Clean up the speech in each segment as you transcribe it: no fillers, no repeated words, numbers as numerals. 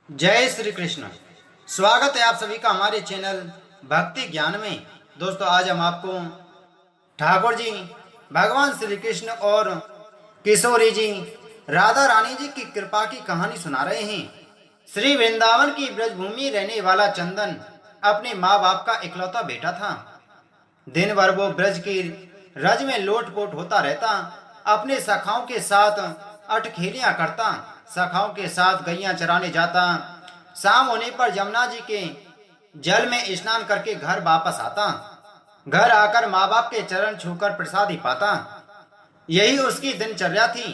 जय श्री कृष्ण। स्वागत है आप सभी का हमारे चैनल भक्ति ज्ञान में। दोस्तों, आज हम आपको ठाकुर जी, भगवान श्री कृष्ण और किशोरी जी, राधा रानी जी की कृपा की कहानी सुना रहे हैं। श्री वृंदावन की ब्रजभूमि रहने वाला चंदन अपने माँ बाप का इकलौता बेटा था। दिन भर वो ब्रज की रज में लोटपोट होता रहता, अपने सखाओं के साथ अटखेलियां करता, सखाओं के साथ गैया चराने जाता। शाम होने पर यमुना जी के जल में स्नान करके घर वापस आता। घर आकर माँ बाप के चरण छूकर प्रसाद ही पाता। यही उसकी दिनचर्या थी।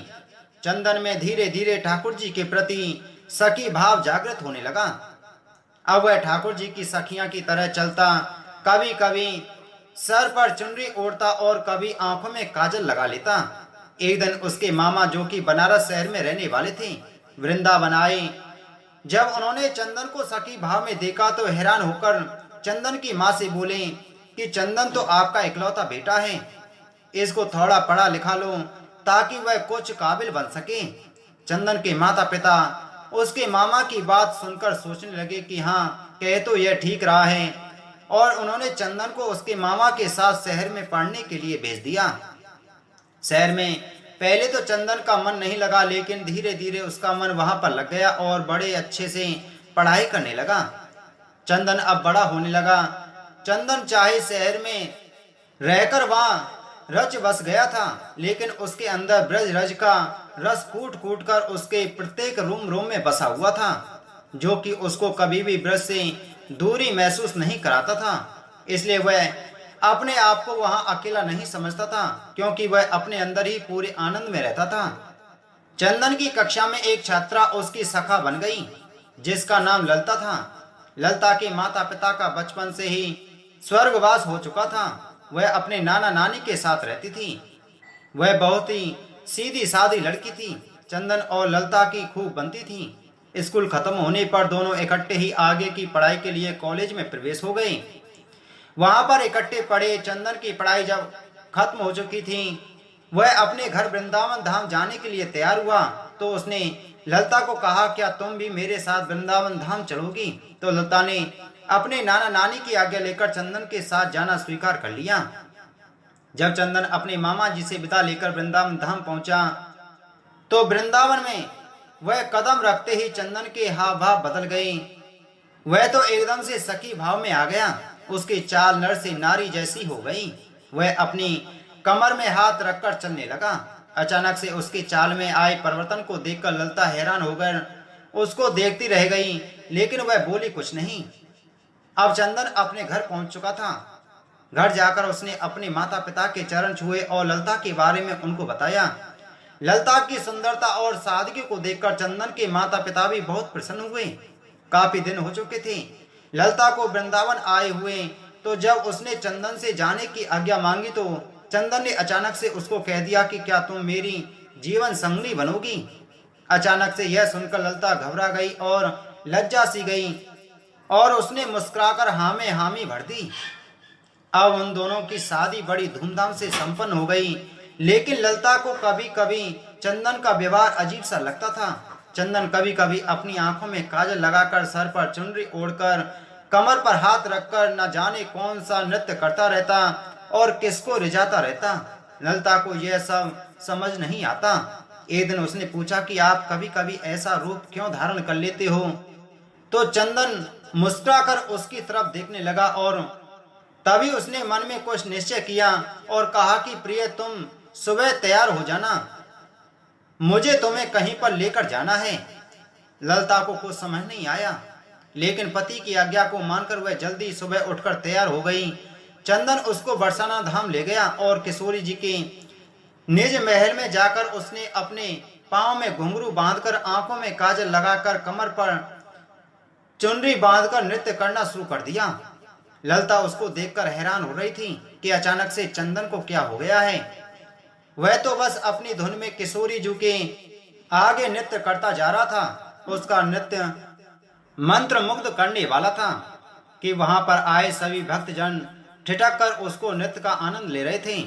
चंदन में धीरे धीरे ठाकुर जी के प्रति सखी भाव जागृत होने लगा। अब वह ठाकुर जी की सखियां की तरह चलता, कभी कभी सर पर चुनरी ओढ़ता और कभी आंखों में काजल लगा लेता। एक दिन उसके मामा, जो कि बनारस शहर में रहने वाले थे, वृंदावन आए। जब उन्होंने चंदन को सखी भाव में देखा तो हैरान होकर चंदन की माँ से बोले कि चंदन तो आपका इकलौता बेटा है, इसको थोड़ा पढ़ा लिखा लो ताकि वह कुछ काबिल बन सके। चंदन के माता पिता उसके मामा की बात सुनकर सोचने लगे कि हाँ, कह तो यह ठीक रहा है, और उन्होंने चंदन को उसके मामा के साथ शहर में पढ़ने के लिए भेज दिया। शहर में पहले तो चंदन का मन नहीं लगा, लेकिन धीरे धीरे उसका मन वहां पर लग गया और बड़े अच्छे से पढ़ाई करने लगा। चंदन अब बड़ा होने लगा। चंदन चाहे शहर में रहकर वहां रच बस गया था, लेकिन उसके अंदर ब्रज रज का रस कूट कूट कर उसके प्रत्येक रूम रूम में बसा हुआ था, जो कि उसको कभी भी ब्रज से दूरी महसूस नहीं कराता था। इसलिए वह अपने आप को वहां अकेला नहीं समझता था, क्योंकि वह अपने अंदर ही पूरे आनंद में रहता था। चंदन की कक्षा में एक छात्रा उसकी सखा बन गई, जिसका नाम ललता था। ललता के माता पिता का बचपन से ही स्वर्गवास हो चुका था। वह अपने नाना नानी के साथ रहती थी। वह बहुत ही सीधी सादी लड़की थी। चंदन और ललता की खूब बनती थी। स्कूल खत्म होने पर दोनों इकट्ठे ही आगे की पढ़ाई के लिए कॉलेज में प्रवेश हो गए। वहां पर इकट्ठे पढ़े। चंदन की पढ़ाई जब खत्म हो चुकी थी, वह अपने घर वृंदावन धाम जाने के लिए तैयार हुआ। तो उसने ललता को कहा, क्या तुम भी मेरे साथ वृंदावन धाम चलोगी? तो ललता ने अपने नाना नानी की आज्ञा लेकर चंदन के साथ जाना स्वीकार कर लिया। जब चंदन अपने मामा जी से विदा लेकर वृंदावन धाम पहुंचा, तो वृंदावन में वह कदम रखते ही चंदन के हाव भाव बदल गए। वह तो एकदम से सखी भाव में आ गया। उसकी चाल नर से नारी जैसी हो गई। वह अपनी कमर में हाथ रखकर चलने लगा। अचानक से उसकी चाल में आए परिवर्तन को देखकर ललता हैरान होकर उसको देखती रह गई, लेकिन वह बोली कुछ नहीं। अब चंदन अपने घर पहुंच चुका था। घर जाकर उसने अपने माता पिता के चरण छुए और ललता के बारे में उनको बताया। ललता की सुंदरता और सादगी को देखकर चंदन के माता पिता भी बहुत प्रसन्न हुए। काफी दिन हो चुके थे ललता को वृंदावन आए हुए। तो जब उसने चंदन से जाने की आज्ञा मांगी, तो चंदन ने अचानक से उसको कह दिया कि क्या तुम मेरी जीवन संगनी बनोगी? अचानक से यह सुनकर ललता घबरा गई और लज्जा सी गई, और उसने मुस्कुराकर हाँ में हामी भर दी। अब उन दोनों की शादी बड़ी धूमधाम से संपन्न हो गई, लेकिन ललता को कभी कभी चंदन का व्यवहार अजीब सा लगता था। चंदन कभी कभी अपनी आंखों में काजल लगाकर, सर पर चुनरी ओढ़कर, कमर पर हाथ रखकर न जाने कौन सा नृत्य करता रहता और किसको रिझाता रहता। ललता को यह सब समझ नहीं आता। एक दिन उसने पूछा कि आप कभी कभी ऐसा रूप क्यों धारण कर लेते हो? तो चंदन मुस्कुराकर उसकी तरफ देखने लगा, और तभी उसने मन में कुछ निश्चय किया और कहा कि प्रिय, तुम सुबह तैयार हो जाना, मुझे तुम्हें कहीं पर लेकर जाना है। ललता को कुछ समझ नहीं आया, लेकिन पति की आज्ञा को मानकर वह जल्दी सुबह उठकर तैयार हो गई। चंदन उसको बरसाना धाम ले गया और किशोरी जी के निज महल में जाकर उसने अपने पांव में घुंघरू बांधकर, आंखों में काजल लगाकर, कमर पर चुनरी बांधकर नृत्य करना शुरू कर दिया। ललता उसको देखकर हैरान हो रही थी कि अचानक से चंदन को क्या हो गया है। वह तो बस अपनी धुन में किशोरी जी के आगे नृत्य करता जा रहा था। उसका नृत्य मंत्र मुग्ध करने वाला था कि वहां पर आए सभी भक्तजन ठिठक कर उसको नृत्य का आनंद ले रहे थे।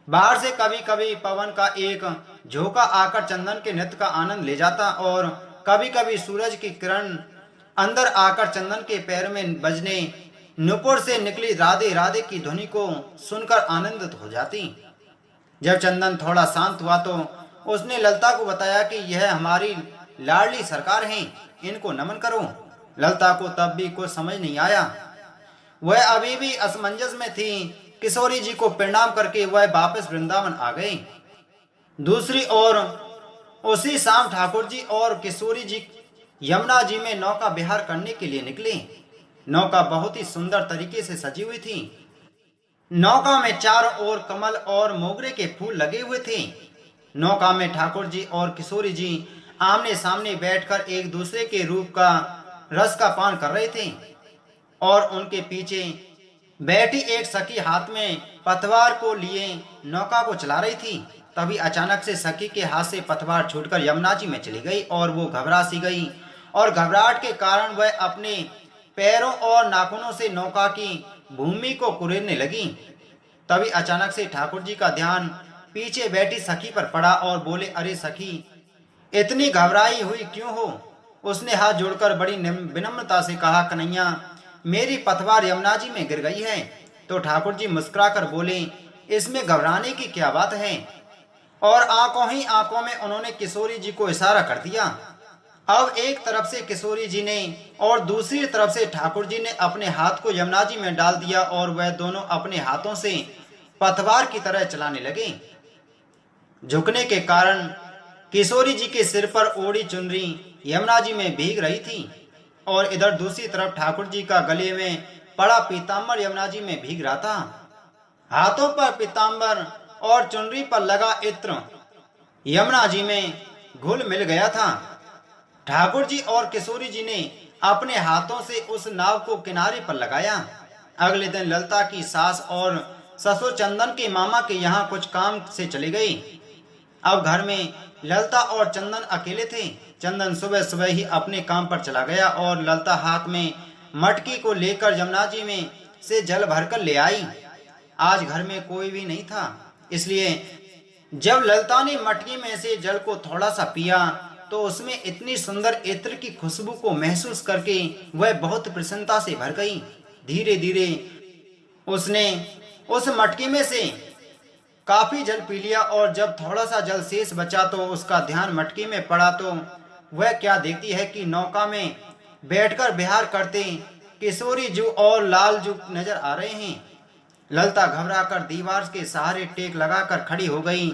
बाहर से कभी कभी पवन का एक झोंका आकर चंदन के नृत्य का आनंद ले जाता और कभी कभी सूरज की किरण अंदर आकर चंदन के पैर में बजने नुपुर से निकली राधे राधे की ध्वनि को सुनकर आनंदित हो जाती। जब चंदन थोड़ा शांत हुआ तो उसने ललिता को बताया कि यह हमारी लाडली सरकार हैं, इनको नमन करो। ललिता को तब भी कुछ समझ नहीं आया, वह अभी भी असमंजस में थी। किशोरी जी को प्रणाम करके वह वापस वृंदावन आ गए। दूसरी ओर उसी शाम ठाकुर जी और किशोरी जी यमुना जी में नौका विहार करने के लिए निकले। नौका बहुत ही सुंदर तरीके से सजी हुई थी। नौका में चारों ओर कमल और मोगरे के फूल लगे हुए थे। नौका में ठाकुर जी और किशोरी जी आमने सामने बैठकर एक दूसरे के रूप का रस का पान कर रहे थे और उनके पीछे बैठी एक सखी हाथ में पतवार को लिए नौका को चला रही थी। तभी अचानक से सखी के हाथ से पतवार छूटकर यमुना जी में चली गई और वो घबरा सी गई और घबराहट के कारण वह अपने पैरों और नाखूनों से नौका की भूमि को कुरेदने लगी। तभी अचानक से ठाकुर जी का ध्यान पीछे बैठी सखी पर पड़ा और बोले, अरे सखी, इतनी घबराई हुई क्यों हो? उसने हाथ जोड़कर बड़ी विनम्रता से कहा, कन्हैया, मेरी पतवार यमुना जी में गिर गई है। तो ठाकुर जी मुस्कुराकर बोले, इसमें घबराने की क्या बात है? और आंखों ही आंखों में उन्होंने किशोरी जी को इशारा कर दिया। अब एक तरफ से किशोरी जी ने और दूसरी तरफ से ठाकुर जी ने अपने हाथ को यमुना जी में डाल दिया और वह दोनों अपने हाथों से पतवार की तरह चलाने लगे। झुकने के कारण किशोरी जी के सिर पर ओढ़ी चुनरी यमुना जी में भीग रही थी और इधर दूसरी तरफ ठाकुर जी का गले में पड़ा पीताम्बर यमुना जी में भीग रहा था। हाथों पर पीताम्बर और चुनरी पर लगा इत्र यमुना जी में घुल मिल गया था। ठाकुर जी और किशोरी जी ने अपने हाथों से उस नाव को किनारे पर लगाया। अगले दिन ललिता की सास और ससुर चंदन के मामा के यहाँ कुछ काम से चले गए। अब घर में ललिता और चंदन अकेले थे। चंदन सुबह सुबह ही अपने काम पर चला गया और ललिता हाथ में मटकी को लेकर यमुना जी में से जल भरकर ले आई। आज घर में कोई भी नहीं था, इसलिए जब ललिता ने मटकी में से जल को थोड़ा सा पिया तो उसमें इतनी सुंदर इत्र की खुशबू को महसूस करके वह बहुत प्रसन्नता से भर गई। धीरे धीरे उसने उस मटकी में से काफी जल पी लिया और जब थोड़ा सा जल शेष बचा तो उसका ध्यान मटकी में पड़ा तो वह क्या देखती है कि नौका में बैठकर विहार करते किशोरी जू और लाल जू नजर आ रहे हैं। ललिता घबराकर दीवार के सहारे टेक लगाकर खड़ी हो गई।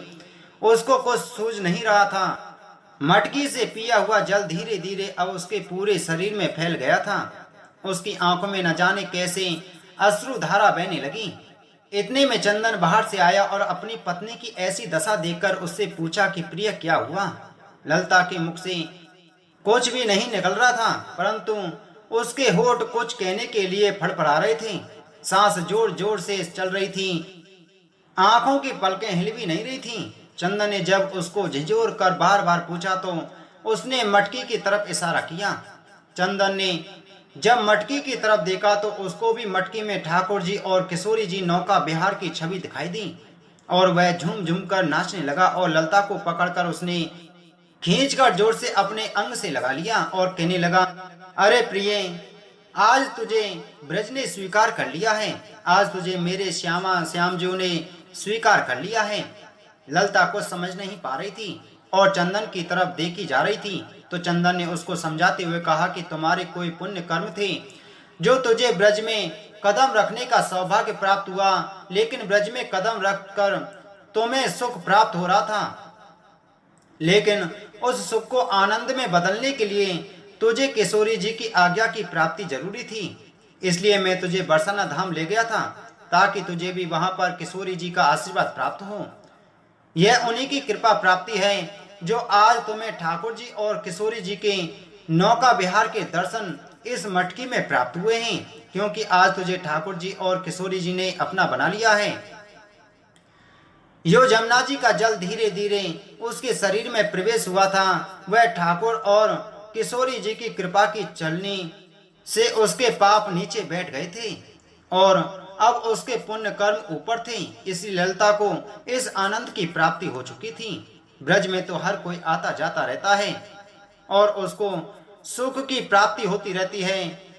उसको कुछ सूझ नहीं रहा था। मटकी से पिया हुआ जल धीरे धीरे अब उसके पूरे शरीर में फैल गया था। उसकी आंखों में न जाने कैसे अश्रु धारा बहने लगी। इतने में चंदन बाहर से आया और अपनी पत्नी की ऐसी दशा देखकर उससे पूछा कि प्रिय, क्या हुआ? ललिता के मुख से कुछ भी नहीं निकल रहा था, परंतु उसके होठ कुछ कहने के लिए फड़फड़ा रहे थे। सांस जोर जोर से चल रही थी। आंखों की पलकें हिल भी नहीं रही थीं। चंदन ने जब उसको झिझोर कर बार बार पूछा तो उसने मटकी की तरफ इशारा किया। चंदन ने जब मटकी की तरफ देखा तो उसको भी मटकी में ठाकुर जी और किशोरी जी नौका विहार की छवि दिखाई दी और वह झूम झूम कर नाचने लगा और ललिता को पकड़कर उसने खींचकर जोर से अपने अंग से लगा लिया और कहने लगा, अरे प्रिय, आज तुझे ब्रज ने स्वीकार कर लिया है। आज तुझे मेरे श्यामजू ने स्वीकार कर लिया है। ललिता कुछ समझ नहीं पा रही थी और चंदन की तरफ देखी जा रही थी। तो चंदन ने उसको समझाते हुए कहा कि तुम्हारे कोई पुण्य कर्म थे जो तुझे ब्रज में कदम रखने का सौभाग्य प्राप्त हुआ, लेकिन ब्रज में कदम रखकर तुम्हें सुख प्राप्त हो रहा था, लेकिन उस सुख को आनंद में बदलने के लिए तुझे किशोरी जी की आज्ञा की प्राप्ति जरूरी थी। इसलिए मैं तुझे बरसाना धाम ले गया था ताकि तुझे भी वहां पर किशोरी जी का आशीर्वाद प्राप्त हो। यह उन्हीं की कृपा प्राप्ति है जो आज तुम्हें ठाकुर जी और किशोरी जी के नौका विहार के दर्शन इस मटकी में प्राप्त हुए हैं, क्योंकि आज तुझे ठाकुर जी और किशोरी जी ने अपना बना लिया है। यो जमुना जी का जल धीरे धीरे उसके शरीर में प्रवेश हुआ था। वह ठाकुर और किशोरी जी की कृपा की चलनी से उसके पाप नीचे बैठ गए थे और अब उसके पुण्य कर्म ऊपर थे। इसलिए ललिता को इस आनंद की प्राप्ति हो चुकी थी। ब्रज में तो हर कोई आता जाता रहता है और उसको सुख की प्राप्ति होती रहती है।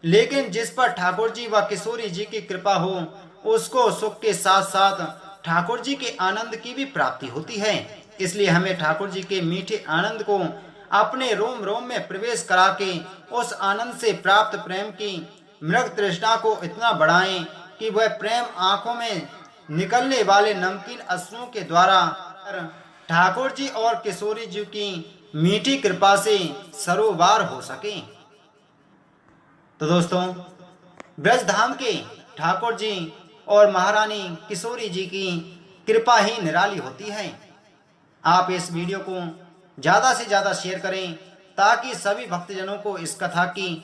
लेकिन जिस पर ठाकुर जी व किशोरी जी की कृपा हो, उसको सुख के साथ साथ ठाकुर जी के आनंद की भी प्राप्ति होती है। इसलिए हमें ठाकुर जी के मीठे आनंद को अपने रोम रोम में प्रवेश करा के उस आनंद से प्राप्त प्रेम की मृग तृष्णा को इतना बढ़ाएं कि वह प्रेम आंखों में निकलने वाले नमकीन अश्रुओं के द्वारा ठाकुर जी और किशोरी जी की मीठी कृपा से सरोवार हो सके। तो दोस्तों, ब्रजधाम के ठाकुर जी और महारानी किशोरी जी की कृपा ही निराली होती है। आप इस वीडियो को ज़्यादा से ज़्यादा शेयर करें ताकि सभी भक्तजनों को इस कथा की,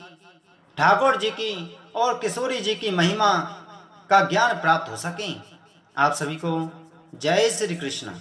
ठाकुर जी की और किशोरी जी की महिमा का ज्ञान प्राप्त हो सके। आप सभी को जय श्री कृष्ण।